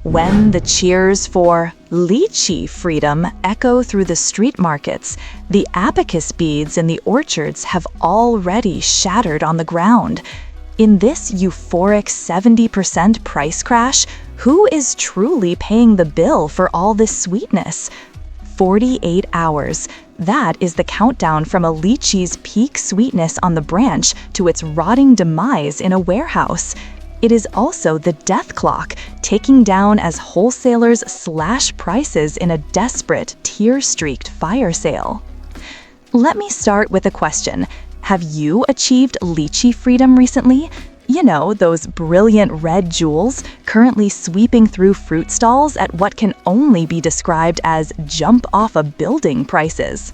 When the cheers for lychee freedom echo through the street markets, the abacus beads in the orchards have already shattered on the ground. In this euphoric 70% price crash, who is truly paying the bill for all this sweetness? 48 hours. That is the countdown from a lychee's peak sweetness on the branch to its rotting demise in a warehouse. It is also the death clock, ticking down as wholesalers slash prices in a desperate, tear-streaked fire sale. Let me start with a question. Have you achieved lychee freedom recently? You know, those brilliant red jewels currently sweeping through fruit stalls at what can only be described as jump-off-a-building prices.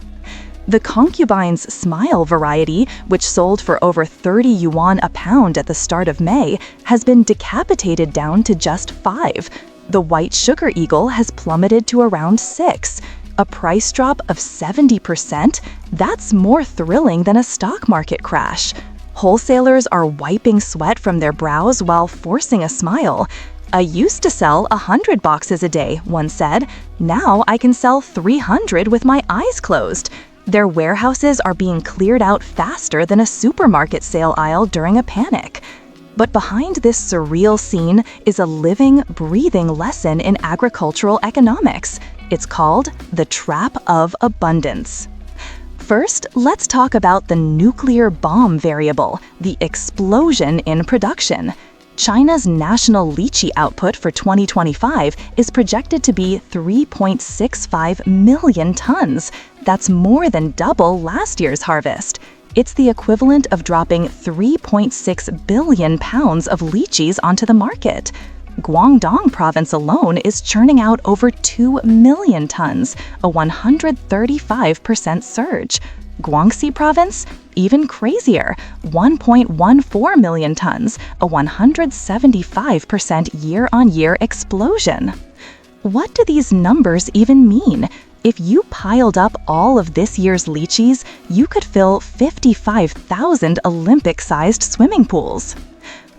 The Concubine's Smile variety, which sold for over 30 yuan a pound at the start of May, has been decapitated down to just 5. The White Sugar Eagle has plummeted to around 6. A price drop of 70%? That's more thrilling than a stock market crash. Wholesalers are wiping sweat from their brows while forcing a smile. "I used to sell 100 boxes a day," one said. "Now I can sell 300 with my eyes closed." Their warehouses are being cleared out faster than a supermarket sale aisle during a panic. But behind this surreal scene is a living, breathing lesson in agricultural economics. It's called the trap of abundance. First, let's talk about the nuclear bomb variable, the explosion in production. China's national lychee output for 2025 is projected to be 3.65 million tons. That's more than double last year's harvest. It's the equivalent of dropping 3.6 billion pounds of lychees onto the market. Guangdong province alone is churning out over 2 million tons, a 135% surge. Guangxi province? Even crazier, 1.14 million tons, a 175% year-on-year explosion. What do these numbers even mean? If you piled up all of this year's lychees, you could fill 55,000 Olympic-sized swimming pools.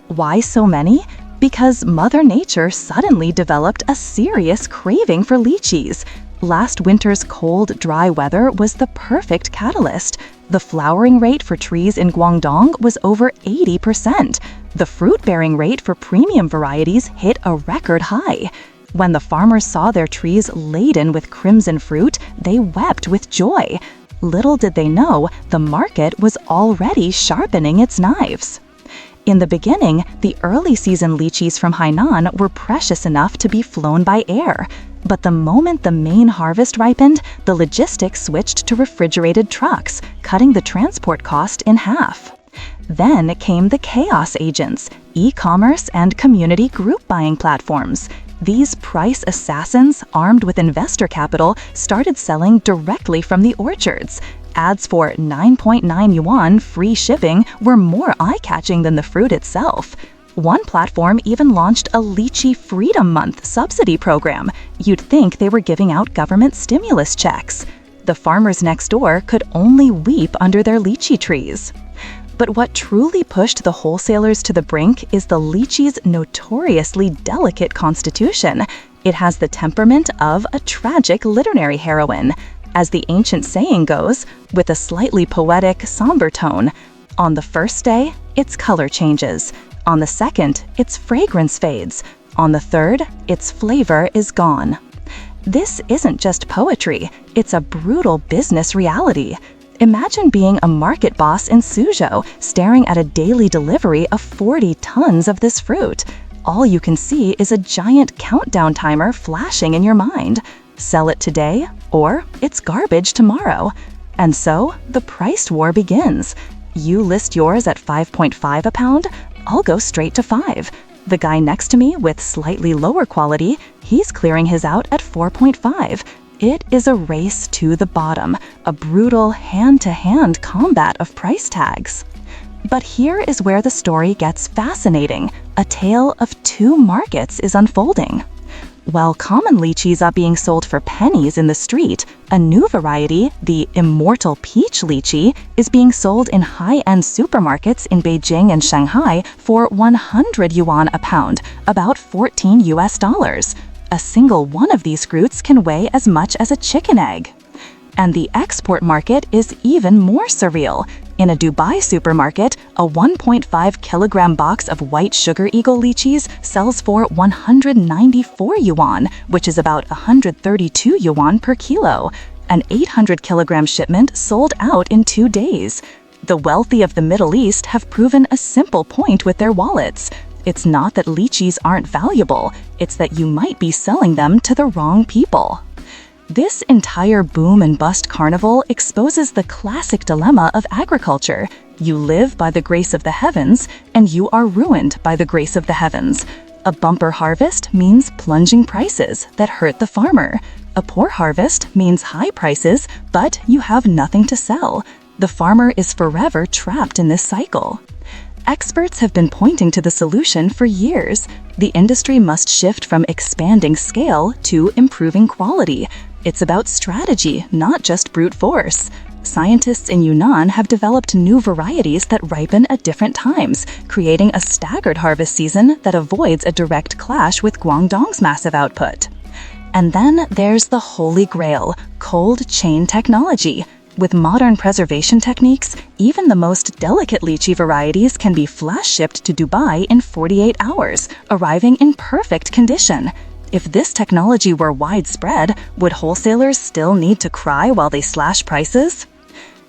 Why so many? Because Mother Nature suddenly developed a serious craving for lychees. Last winter's cold, dry weather was the perfect catalyst. The flowering rate for trees in Guangdong was over 80%. The fruit-bearing rate for premium varieties hit a record high. When the farmers saw their trees laden with crimson fruit, they wept with joy. Little did they know, the market was already sharpening its knives. In the beginning, the early season lychees from Hainan were precious enough to be flown by air. But the moment the main harvest ripened, the logistics switched to refrigerated trucks, cutting the transport cost in half. Then came the chaos agents, e-commerce and community group buying platforms. These price assassins, armed with investor capital, started selling directly from the orchards. Ads for 9.9 yuan free shipping were more eye-catching than the fruit itself. One platform even launched a Lychee Freedom Month subsidy program. You'd think they were giving out government stimulus checks. The farmers next door could only weep under their lychee trees. But what truly pushed the wholesalers to the brink is the lychee's notoriously delicate constitution. It has the temperament of a tragic literary heroine. As the ancient saying goes, with a slightly poetic, somber tone, on the first day, its color changes. On the second, its fragrance fades. On the third, its flavor is gone. This isn't just poetry, it's a brutal business reality. Imagine being a market boss in Suzhou, staring at a daily delivery of 40 tons of this fruit. All you can see is a giant countdown timer flashing in your mind. Sell it today, or it's garbage tomorrow. And so, the price war begins. You list yours at 5.5 a pound, I'll go straight to 5. The guy next to me with slightly lower quality, he's clearing his out at 4.5. It is a race to the bottom, a brutal hand-to-hand combat of price tags. But here is where the story gets fascinating. A tale of two markets is unfolding. While common lychees are being sold for pennies in the street, a new variety, the immortal peach lychee, is being sold in high-end supermarkets in Beijing and Shanghai for 100 yuan a pound, about $14. A single one of these fruits can weigh as much as a chicken egg. And the export market is even more surreal. In a Dubai supermarket, a 1.5 kilogram box of white sugar eagle lychees sells for 194 yuan, which is about 132 yuan per kilo. An 800 kilogram shipment sold out in 2 days. The wealthy of the Middle East have proven a simple point with their wallets. It's not that lychees aren't valuable, it's that you might be selling them to the wrong people. This entire boom and bust carnival exposes the classic dilemma of agriculture. You live by the grace of the heavens, and you are ruined by the grace of the heavens. A bumper harvest means plunging prices that hurt the farmer. A poor harvest means high prices, but you have nothing to sell. The farmer is forever trapped in this cycle. Experts have been pointing to the solution for years. The industry must shift from expanding scale to improving quality. It's about strategy, not just brute force. Scientists in Yunnan have developed new varieties that ripen at different times, creating a staggered harvest season that avoids a direct clash with Guangdong's massive output. And then there's the holy grail, cold chain technology. With modern preservation techniques, even the most delicate lychee varieties can be flash shipped to Dubai in 48 hours, arriving in perfect condition. If this technology were widespread, would wholesalers still need to cry while they slash prices?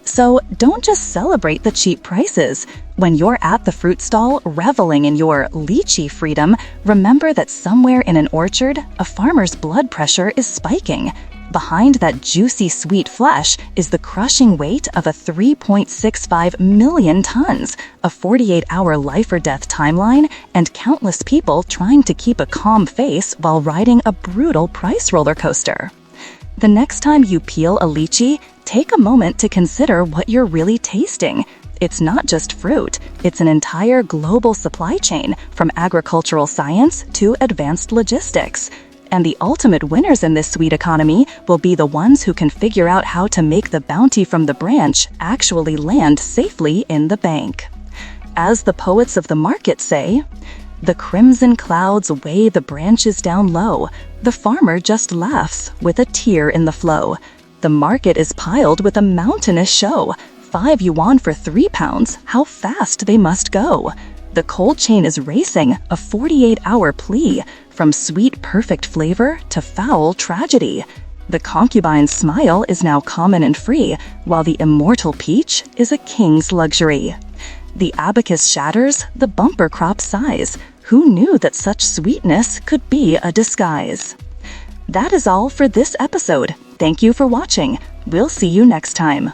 So don't just celebrate the cheap prices. When you're at the fruit stall reveling in your lychee freedom, remember that somewhere in an orchard, a farmer's blood pressure is spiking. Behind that juicy sweet flesh is the crushing weight of a 3.65 million tons, a 48-hour life or death timeline, and countless people trying to keep a calm face while riding a brutal price roller coaster. The next time you peel a lychee, take a moment to consider what you're really tasting. It's not just fruit, it's an entire global supply chain, from agricultural science to advanced logistics. And the ultimate winners in this sweet economy will be the ones who can figure out how to make the bounty from the branch actually land safely in the bank. As the poets of the market say, "The crimson clouds weigh the branches down low. The farmer just laughs with a tear in the flow. The market is piled with a mountainous show. 5 yuan for 3 pounds, how fast they must go. The cold chain is racing, a 48-hour plea, from sweet perfect flavor to foul tragedy. The concubine's smile is now common and free, while the immortal peach is a king's luxury. The abacus shatters, the bumper crop sighs. Who knew that such sweetness could be a disguise?" That is all for this episode. Thank you for watching. We'll see you next time.